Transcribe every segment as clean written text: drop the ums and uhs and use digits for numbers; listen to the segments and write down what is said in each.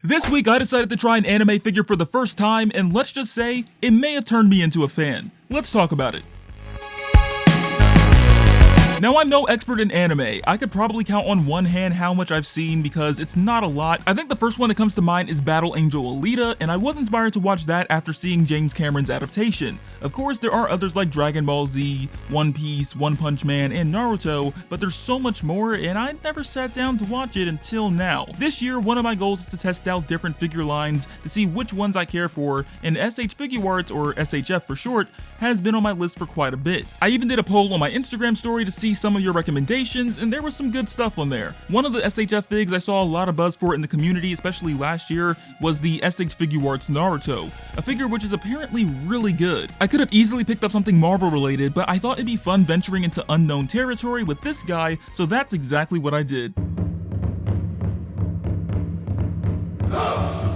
This week I decided to try an anime figure for the first time, and let's just say, it may have turned me into a fan. Let's talk about it. Now, I'm no expert in anime. I could probably count on one hand how much I've seen because it's not a lot. I think the first one that comes to mind is Battle Angel Alita, and I was inspired to watch that after seeing James Cameron's adaptation. Of course, there are others like Dragon Ball Z, One Piece, One Punch Man, and Naruto, but there's so much more, and I never sat down to watch it until now. This year, one of my goals is to test out different figure lines to see which ones I care for, and S.H.Figuarts, or SHF for short, has been on my list for quite a bit. I even did a poll on my Instagram story to see some of your recommendations, and there was some good stuff on there. One of the SHF figs I saw a lot of buzz for in the community, especially last year, was the S.H.Figuarts Naruto, a figure which is apparently really good. I could have easily picked up something Marvel related, but I thought it'd be fun venturing into unknown territory with this guy, so that's exactly what I did.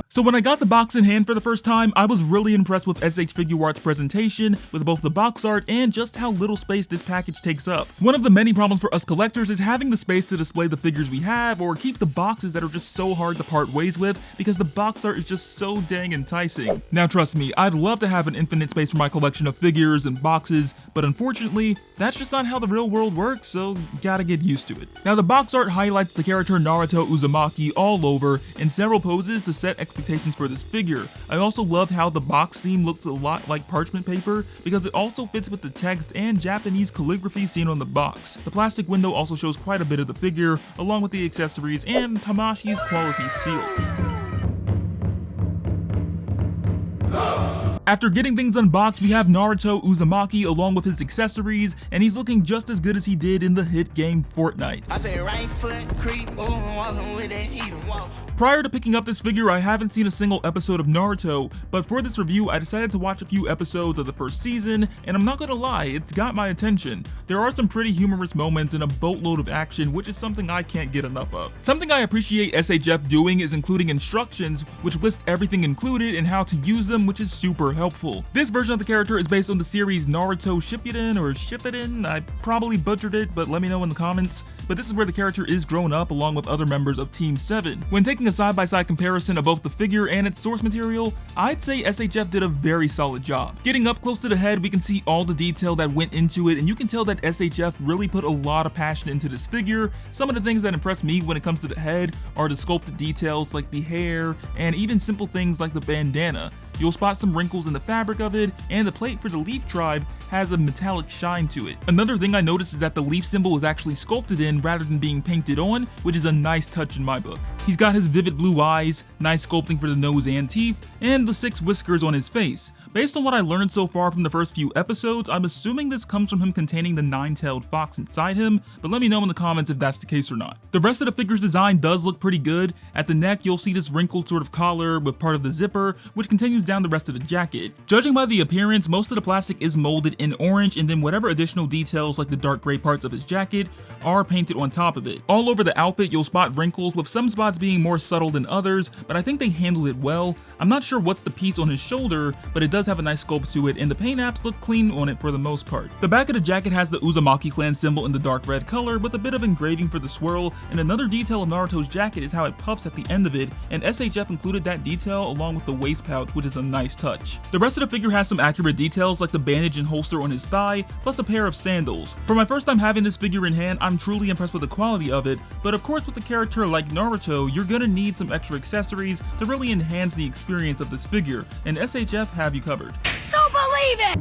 So when I got the box in hand for the first time, I was really impressed with S.H.Figuarts' presentation, with both the box art and just how little space this package takes up. One of the many problems for us collectors is having the space to display the figures we have, or keep the boxes that are just so hard to part ways with, because the box art is just so dang enticing. Now trust me, I'd love to have an infinite space for my collection of figures and boxes, but unfortunately, that's just not how the real world works, so gotta get used to it. Now the box art highlights the character Naruto Uzumaki all over, in several poses to set expectations for this figure. I also love how the box theme looks a lot like parchment paper because it also fits with the text and Japanese calligraphy seen on the box. The plastic window also shows quite a bit of the figure, along with the accessories and Tamashi's quality seal. After getting things unboxed, we have Naruto Uzumaki along with his accessories, and he's looking just as good as he did in the hit game Fortnite. I say right foot creep, walking with that heat. Prior to picking up this figure, I haven't seen a single episode of Naruto, but for this review, I decided to watch a few episodes of the first season, and I'm not gonna lie, it's got my attention. There are some pretty humorous moments and a boatload of action, which is something I can't get enough of. Something I appreciate SHF doing is including instructions, which list everything included and how to use them, which is super helpful. This version of the character is based on the series Naruto Shippuden or Shippuden. I probably butchered it, but let me know in the comments. But this is where the character is grown up along with other members of Team 7. When taking a side-by-side comparison of both the figure and its source material, I'd say SHF did a very solid job. Getting up close to the head, we can see all the detail that went into it, and you can tell that SHF really put a lot of passion into this figure. Some of the things that impress me when it comes to the head are the sculpted details like the hair, and even simple things like the bandana. You'll spot some wrinkles in the fabric of it, and the plate for the Leaf Tribe has a metallic shine to it. Another thing I noticed is that the leaf symbol is actually sculpted in rather than being painted on, which is a nice touch in my book. He's got his vivid blue eyes, nice sculpting for the nose and teeth, and the 6 whiskers on his face. Based on what I learned so far from the first few episodes, I'm assuming this comes from him containing the 9-tailed fox inside him, but let me know in the comments if that's the case or not. The rest of the figure's design does look pretty good. At the neck, you'll see this wrinkled sort of collar with part of the zipper, which continues down the rest of the jacket. Judging by the appearance, most of the plastic is molded in orange, and then whatever additional details like the dark gray parts of his jacket are painted on top of it. All over the outfit, you'll spot wrinkles, with some spots being more subtle than others, but I think they handled it well. I'm not sure what's the piece on his shoulder, but it does have a nice sculpt to it, and the paint apps look clean on it for the most part. The back of the jacket has the Uzumaki clan symbol in the dark red color, with a bit of engraving for the swirl, and another detail of Naruto's jacket is how it puffs at the end of it, and SHF included that detail along with the waist pouch, which is a nice touch. The rest of the figure has some accurate details like the bandage and holster on his thigh, plus a pair of sandals. For my first time having this figure in hand, I'm truly impressed with the quality of it, but of course with a character like Naruto, you're gonna need some extra accessories to really enhance the experience of this figure, and SHF have you covered. So believe it!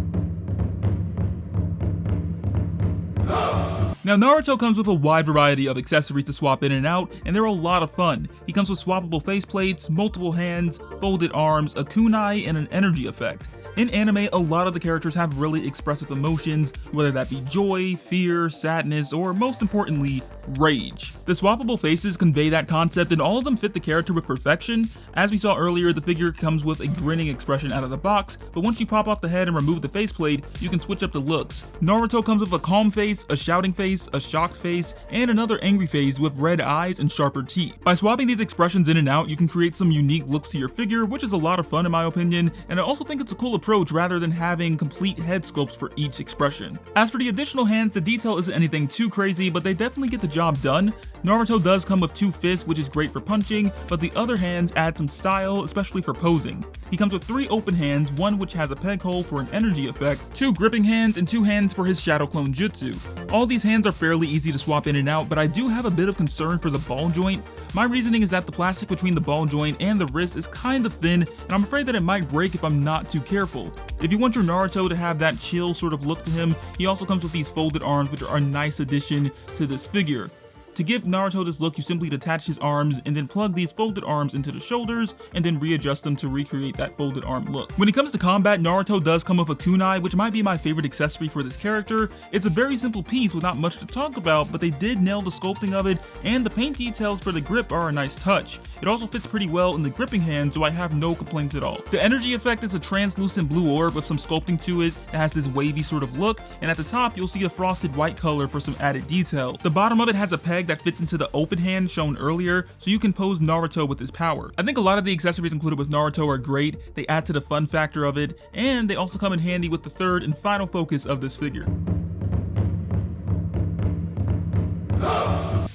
Now Naruto comes with a wide variety of accessories to swap in and out, and they're a lot of fun. He comes with swappable faceplates, multiple hands, folded arms, a kunai, and an energy effect. In anime, a lot of the characters have really expressive emotions, whether that be joy, fear, sadness, or most importantly, rage. The swappable faces convey that concept, and all of them fit the character with perfection. As we saw earlier, the figure comes with a grinning expression out of the box, but once you pop off the head and remove the faceplate, you can switch up the looks. Naruto comes with a calm face, a shouting face, a shocked face, and another angry face with red eyes and sharper teeth. By swapping these expressions in and out, you can create some unique looks to your figure, which is a lot of fun in my opinion, and I also think it's a cool approach rather than having complete head sculpts for each expression. As for the additional hands, the detail isn't anything too crazy, but they definitely get the job done. Naruto does come with 2 fists, which is great for punching, but the other hands add some style, especially for posing. He comes with 3 open hands, one which has a peg hole for an energy effect, 2 gripping hands, and 2 hands for his shadow clone jutsu. All these hands are fairly easy to swap in and out, but I do have a bit of concern for the ball joint. My reasoning is that the plastic between the ball joint and the wrist is kind of thin, and I'm afraid that it might break if I'm not too careful. If you want your Naruto to have that chill sort of look to him, he also comes with these folded arms, which are a nice addition to this figure. To give Naruto this look, you simply detach his arms and then plug these folded arms into the shoulders and then readjust them to recreate that folded arm look. When it comes to combat, Naruto does come with a kunai, which might be my favorite accessory for this character. It's a very simple piece with not much to talk about, but they did nail the sculpting of it, and the paint details for the grip are a nice touch. It also fits pretty well in the gripping hand, so I have no complaints at all. The energy effect is a translucent blue orb with some sculpting to it that has this wavy sort of look, and at the top you'll see a frosted white color for some added detail. The bottom of it has a peg that fits into the open hand shown earlier, so you can pose Naruto with his power. I think a lot of the accessories included with Naruto are great, they add to the fun factor of it, and they also come in handy with the third and final focus of this figure.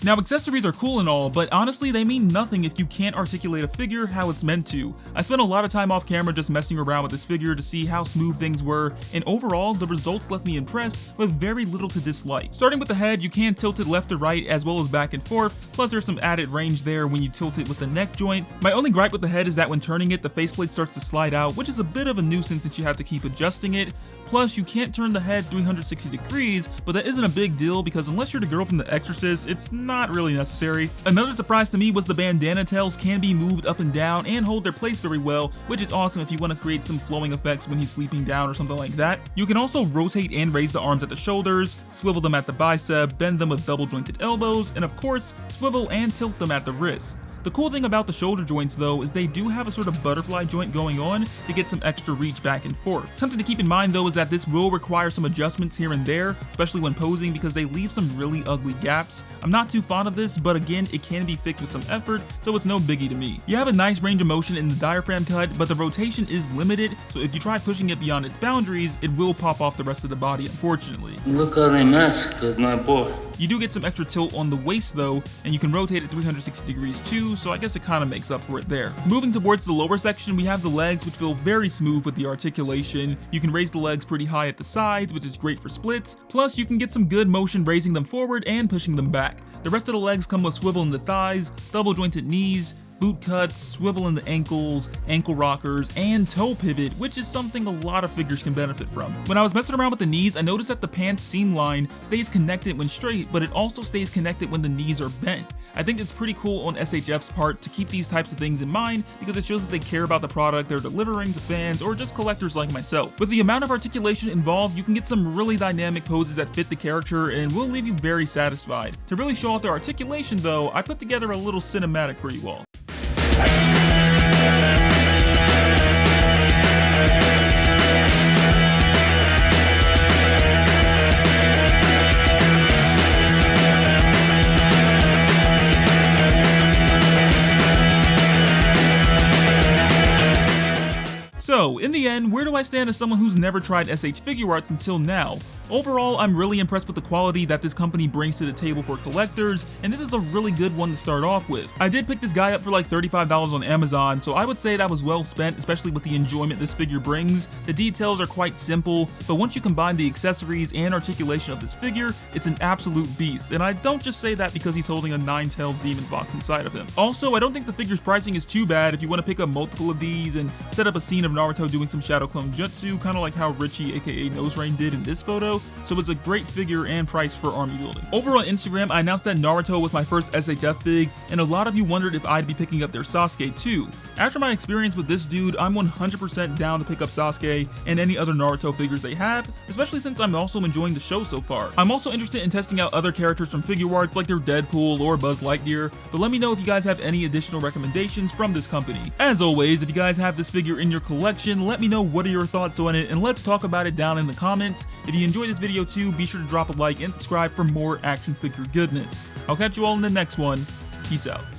Now, accessories are cool and all, but honestly they mean nothing if you can't articulate a figure how it's meant to. I spent a lot of time off camera just messing around with this figure to see how smooth things were, and overall the results left me impressed with very little to dislike. Starting with the head, you can tilt it left to right as well as back and forth, plus there's some added range there when you tilt it with the neck joint. My only gripe with the head is that when turning it, the faceplate starts to slide out, which is a bit of a nuisance since you have to keep adjusting it. Plus, you can't turn the head 360 degrees, but that isn't a big deal because unless you're the girl from The Exorcist, it's not really necessary. Another surprise to me was the bandana tails can be moved up and down and hold their place very well, which is awesome if you want to create some flowing effects when he's sleeping down or something like that. You can also rotate and raise the arms at the shoulders, swivel them at the bicep, bend them with double jointed elbows, and of course, swivel and tilt them at the wrists. The cool thing about the shoulder joints though is they do have a sort of butterfly joint going on to get some extra reach back and forth. Something to keep in mind though is that this will require some adjustments here and there, especially when posing because they leave some really ugly gaps. I'm not too fond of this, but again, it can be fixed with some effort, so it's no biggie to me. You have a nice range of motion in the diaphragm cut, but the rotation is limited, so if you try pushing it beyond its boundaries, it will pop off the rest of the body unfortunately. Look how they massacred my boy. You do get some extra tilt on the waist though, and you can rotate it 360 degrees too, so I guess it kind of makes up for it there. Moving towards the lower section, we have the legs, which feel very smooth with the articulation. You can raise the legs pretty high at the sides, which is great for splits, plus you can get some good motion raising them forward and pushing them back. The rest of the legs come with swivel in the thighs, double jointed knees, boot cuts, swivel in the ankles, ankle rockers, and toe pivot, which is something a lot of figures can benefit from. When I was messing around with the knees, I noticed that the pants seam line stays connected when straight, but it also stays connected when the knees are bent. I think it's pretty cool on SHF's part to keep these types of things in mind because it shows that they care about the product they're delivering to fans or just collectors like myself. With the amount of articulation involved, you can get some really dynamic poses that fit the character and will leave you very satisfied. To really show off their articulation though, I put together a little cinematic for you all. So, in the end, where do I stand as someone who's never tried S.H.Figuarts until now? Overall, I'm really impressed with the quality that this company brings to the table for collectors, and this is a really good one to start off with. I did pick this guy up for like $35 on Amazon, so I would say that was well spent, especially with the enjoyment this figure brings. The details are quite simple, but once you combine the accessories and articulation of this figure, it's an absolute beast, and I don't just say that because he's holding a 9-tailed demon fox inside of him. Also, I don't think the figure's pricing is too bad if you want to pick up multiple of these and set up a scene of Naruto doing some shadow clone jutsu, kind of like how Richee aka Noserain did in this photo, so it's a great figure and price for army building. Over on Instagram, I announced that Naruto was my first SHF fig, and a lot of you wondered if I'd be picking up their Sasuke too. After my experience with this dude, I'm 100% down to pick up Sasuke and any other Naruto figures they have, especially since I'm also enjoying the show so far. I'm also interested in testing out other characters from Figuarts like their Deadpool or Buzz Lightyear, but let me know if you guys have any additional recommendations from this company. As always, if you guys have this figure in your collection, let me know what are your thoughts on it and let's talk about it down in the comments. If you enjoyed this video too, be sure to drop a like and subscribe for more action figure goodness. I'll catch you all in the next one. Peace out.